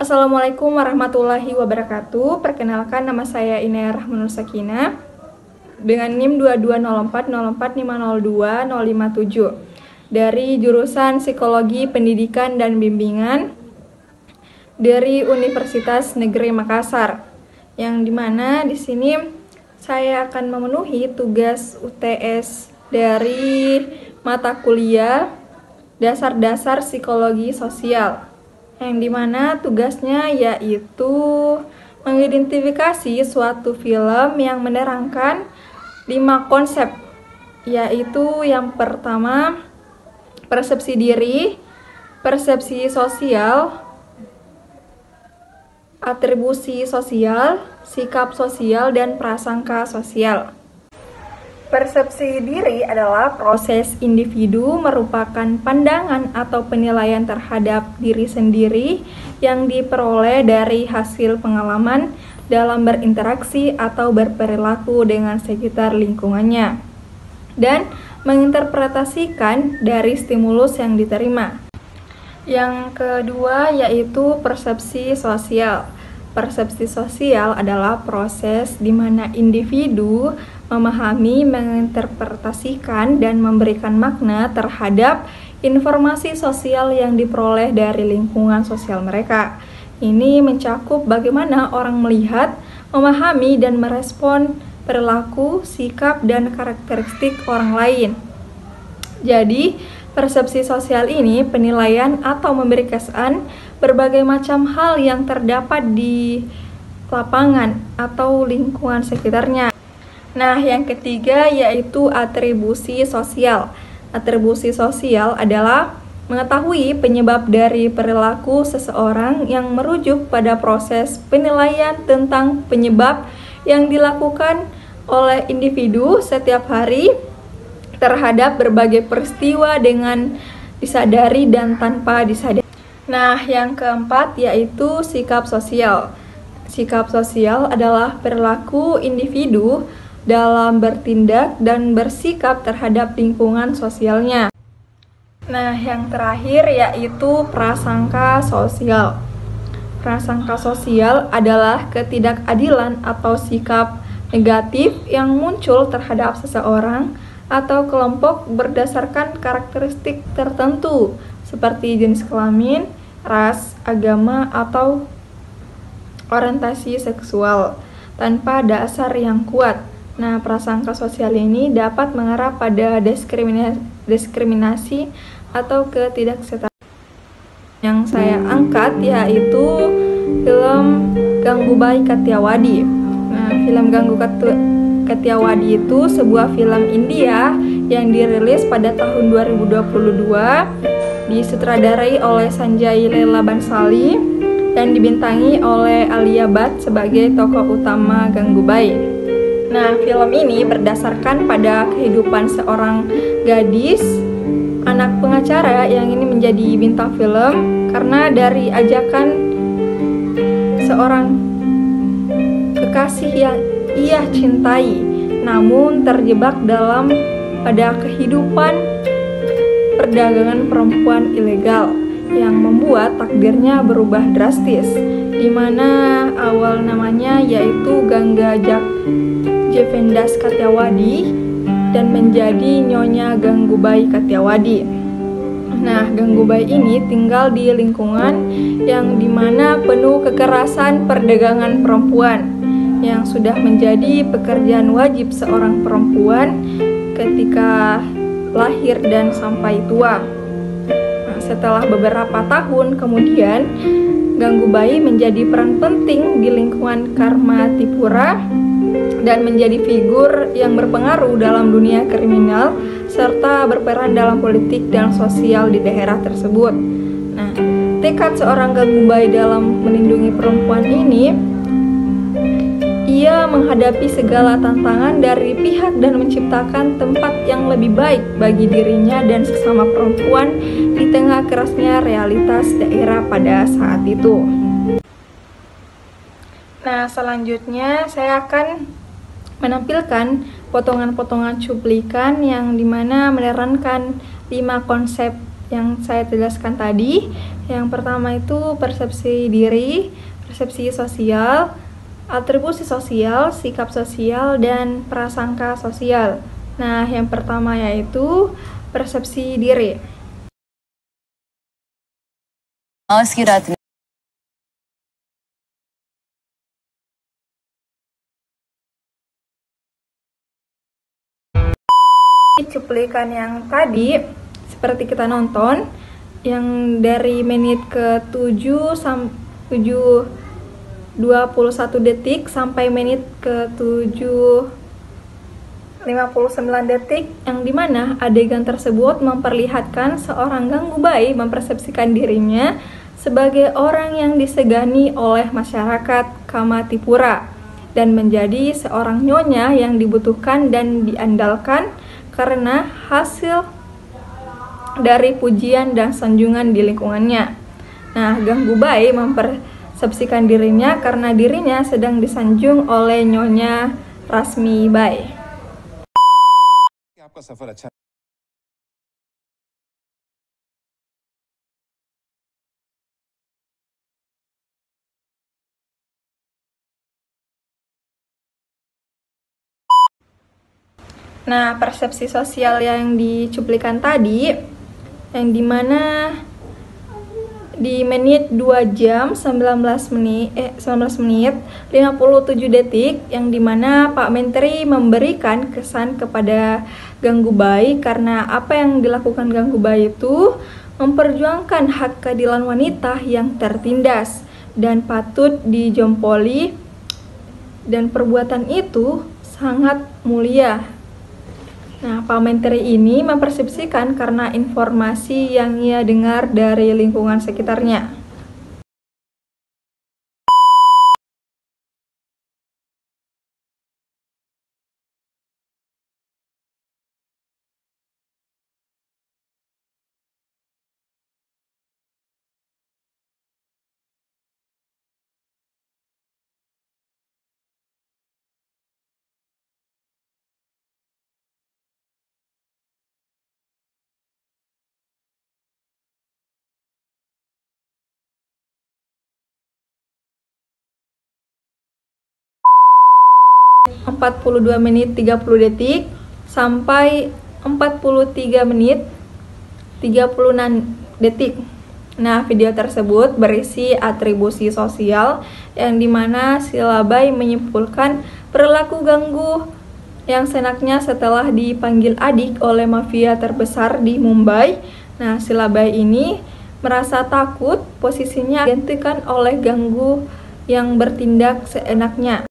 Assalamualaikum warahmatullahi wabarakatuh. Perkenalkan, nama saya Inaya Rahmanul Sakinah dengan NIM 220404502057 dari jurusan Psikologi Pendidikan dan Bimbingan dari Universitas Negeri Makassar. Yang dimana di sini saya akan memenuhi tugas UTS dari mata kuliah Dasar-Dasar Psikologi Sosial, yang dimana tugasnya yaitu mengidentifikasi suatu film yang menerangkan 5 konsep, yaitu yang pertama persepsi diri, persepsi sosial, atribusi sosial, sikap sosial, dan prasangka sosial. Persepsi diri adalah proses individu merupakan pandangan atau penilaian terhadap diri sendiri yang diperoleh dari hasil pengalaman dalam berinteraksi atau berperilaku dengan sekitar lingkungannya dan menginterpretasikan dari stimulus yang diterima. Yang kedua yaitu persepsi sosial. Persepsi sosial adalah proses di mana individu memahami, menginterpretasikan, dan memberikan makna terhadap informasi sosial yang diperoleh dari lingkungan sosial mereka. Ini mencakup bagaimana orang melihat, memahami, dan merespon perilaku, sikap, dan karakteristik orang lain. Jadi, persepsi sosial ini penilaian atau memberi kesan berbagai macam hal yang terdapat di lapangan atau lingkungan sekitarnya. Nah, yang ketiga yaitu atribusi sosial. Atribusi sosial adalah mengetahui penyebab dari perilaku seseorang yang merujuk pada proses penilaian tentang penyebab yang dilakukan oleh individu setiap hari terhadap berbagai peristiwa dengan disadari dan tanpa disadari. Nah, yang keempat yaitu sikap sosial. Sikap sosial adalah perilaku individu dalam bertindak dan bersikap terhadap lingkungan sosialnya. Nah, yang terakhir yaitu prasangka sosial. Prasangka sosial adalah ketidakadilan atau sikap negatif yang muncul terhadap seseorang atau kelompok berdasarkan karakteristik tertentu seperti jenis kelamin, ras, agama, atau orientasi seksual tanpa dasar yang kuat. Nah, prasangka sosial ini dapat mengarah pada diskriminasi atau ketidaksetaraan. Yang saya angkat yaitu film Gangubai Kathiawadi. Nah, film Kathiawadi itu sebuah film India yang dirilis pada tahun 2022, disutradarai oleh Sanjay Leela Bhansali dan dibintangi oleh Alia Bhatt sebagai tokoh utama Gangubai. Nah, film ini berdasarkan pada kehidupan seorang gadis, anak pengacara yang ini menjadi bintang film karena dari ajakan seorang kekasih yang ia cintai, namun terjebak pada kehidupan perdagangan perempuan ilegal yang membuat takdirnya berubah drastis, di mana awal namanya yaitu Ganga Jeevendas Kathiawadi dan menjadi Nyonya Gangubai Kathiawadi. Nah, Gangubai ini tinggal di lingkungan yang dimana penuh kekerasan perdagangan perempuan yang sudah menjadi pekerjaan wajib seorang perempuan ketika lahir dan sampai tua. Nah, setelah beberapa tahun kemudian, Gangubai menjadi peran penting di lingkungan Karmatipura dan menjadi figur yang berpengaruh dalam dunia kriminal serta berperan dalam politik dan sosial di daerah tersebut. Nah, tekad seorang Gangubai dalam melindungi perempuan ini, ia menghadapi segala tantangan dari pihak dan menciptakan tempat yang lebih baik bagi dirinya dan sesama perempuan di tengah kerasnya realitas daerah pada saat itu. Nah, selanjutnya saya akan menampilkan potongan-potongan cuplikan yang dimana menerangkan 5 konsep yang saya jelaskan tadi. Yang pertama itu persepsi diri, persepsi sosial, atribusi sosial, sikap sosial, dan prasangka sosial. Nah, yang pertama yaitu persepsi diri. Cuplikan yang tadi seperti kita nonton yang dari menit ke 7 sampai 21 detik sampai menit ke 7:59 detik, yang dimana adegan tersebut memperlihatkan seorang Gangubai mempersepsikan dirinya sebagai orang yang disegani oleh masyarakat Kamatipura dan menjadi seorang nyonya yang dibutuhkan dan diandalkan karena hasil dari pujian dan sanjungan di lingkungannya. Nah, Gangubai mempersepsikan dirinya karena dirinya sedang disanjung oleh Nyonya Rasmi Bai. Nah, persepsi sosial yang dicuplikan tadi, yang dimana di menit 2 jam 19 menit 57 detik, yang dimana Pak Menteri memberikan kesan kepada Gangubai karena apa yang dilakukan Gangubai itu memperjuangkan hak keadilan wanita yang tertindas dan patut dijompoli, dan perbuatan itu sangat mulia. Nah, Pak Menteri ini mempersepsikan karena informasi yang ia dengar dari lingkungan sekitarnya. Empat 42 menit 30 detik sampai 43 menit 36 detik. Nah, video tersebut berisi atribusi sosial yang dimana Silabai menyimpulkan perilaku ganggu yang senaknya setelah dipanggil adik oleh mafia terbesar di Mumbai. Nah, Silabai ini merasa takut posisinya digantikan oleh ganggu yang bertindak seenaknya.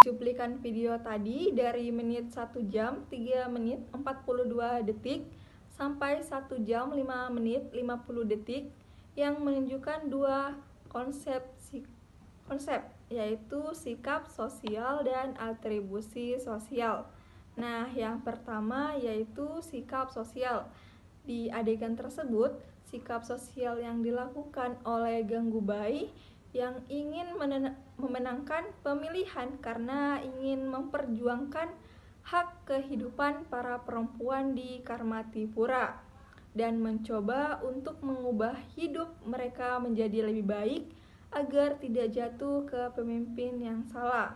Cuplikan video tadi dari menit 1 jam 3 menit 42 detik sampai 1 jam 5 menit 50 detik yang menunjukkan dua konsep yaitu sikap sosial dan atribusi sosial. Nah, yang pertama yaitu sikap sosial. Di adegan tersebut, sikap sosial yang dilakukan oleh Gangubai yang ingin memenangkan pemilihan karena ingin memperjuangkan hak kehidupan para perempuan di Kamatipura dan mencoba untuk mengubah hidup mereka menjadi lebih baik agar tidak jatuh ke pemimpin yang salah.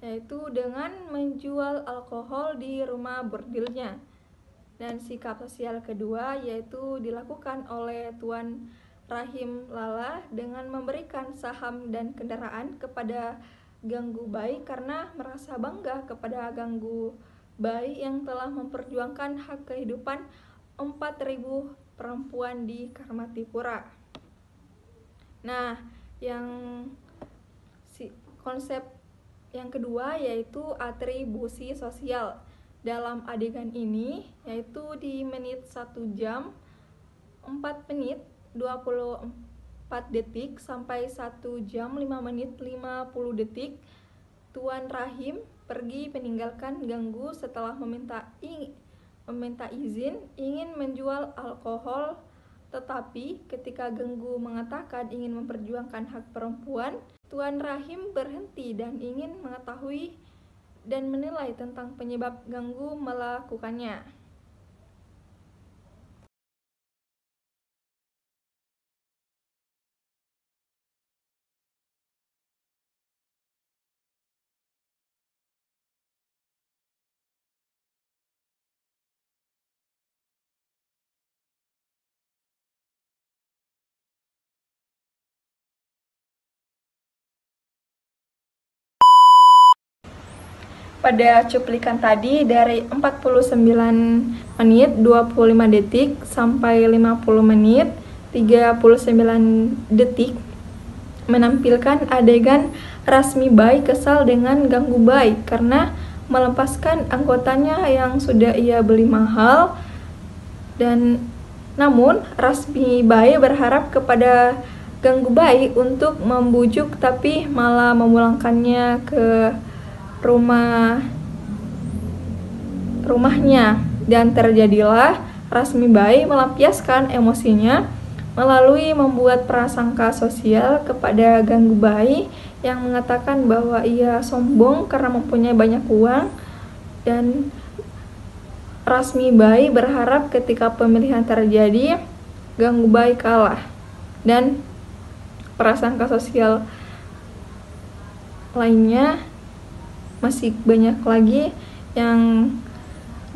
yaitu dengan menjual alkohol di rumah bordilnya. Dan sikap sosial kedua yaitu dilakukan oleh Tuan Rahim Lala dengan memberikan saham dan kendaraan kepada Ganggubai karena merasa bangga kepada Ganggubai yang telah memperjuangkan hak kehidupan 4.000 perempuan di Karmatipura. Nah, konsep yang kedua yaitu atribusi sosial. Dalam adegan ini yaitu di menit 1 jam 4 menit 24 detik sampai 1 jam 5 menit 50 detik Tuan Rahim pergi meninggalkan Ganggu setelah meminta izin ingin menjual alkohol, tetapi ketika Ganggu mengatakan ingin memperjuangkan hak perempuan, Tuan Rahim berhenti dan ingin mengetahui dan menilai tentang penyebab Ganggu melakukannya. Pada cuplikan tadi dari 49 menit 25 detik sampai 50 menit 39 detik menampilkan adegan Rasmibai kesal dengan Ganggubai karena melepaskan anggotanya yang sudah ia beli mahal, dan namun Rasmibai berharap kepada Ganggubai untuk membujuk tapi malah memulangkannya ke rumahnya, dan terjadilah Rasmibai melampiaskan emosinya melalui membuat prasangka sosial kepada Ganggubai yang mengatakan bahwa ia sombong karena mempunyai banyak uang, dan Rasmibai berharap ketika pemilihan terjadi Ganggubai kalah. Dan prasangka sosial lainnya masih banyak lagi yang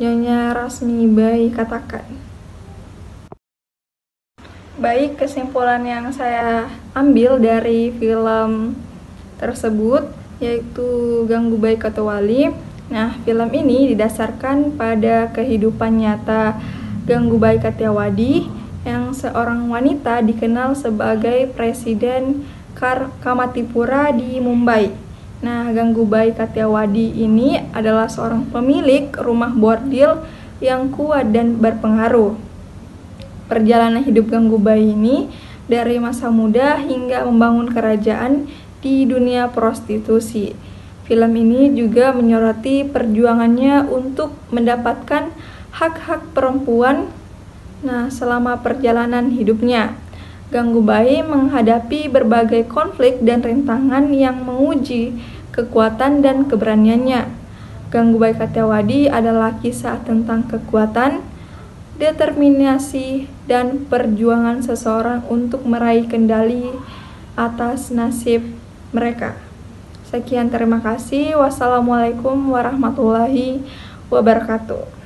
Nyonya Rasmibai katakan. Baik, kesimpulan yang saya ambil dari film tersebut yaitu Ganggubai Katowali. Nah, film ini didasarkan pada kehidupan nyata Ganggubai Kathiawadi yang seorang wanita dikenal sebagai Presiden Kamatipura di Mumbai. Nah, Ganggubai Kathiawadi ini adalah seorang pemilik rumah bordil yang kuat dan berpengaruh. Perjalanan hidup Ganggubai ini dari masa muda hingga membangun kerajaan di dunia prostitusi. Film ini juga menyoroti perjuangannya untuk mendapatkan hak-hak perempuan. Nah, selama perjalanan hidupnya, Ganggubai menghadapi berbagai konflik dan rintangan yang menguji kekuatan dan keberaniannya. Ganggubai Kathiawadi adalah kisah tentang kekuatan, determinasi, dan perjuangan seseorang untuk meraih kendali atas nasib mereka. Sekian, terima kasih. Wassalamualaikum warahmatullahi wabarakatuh.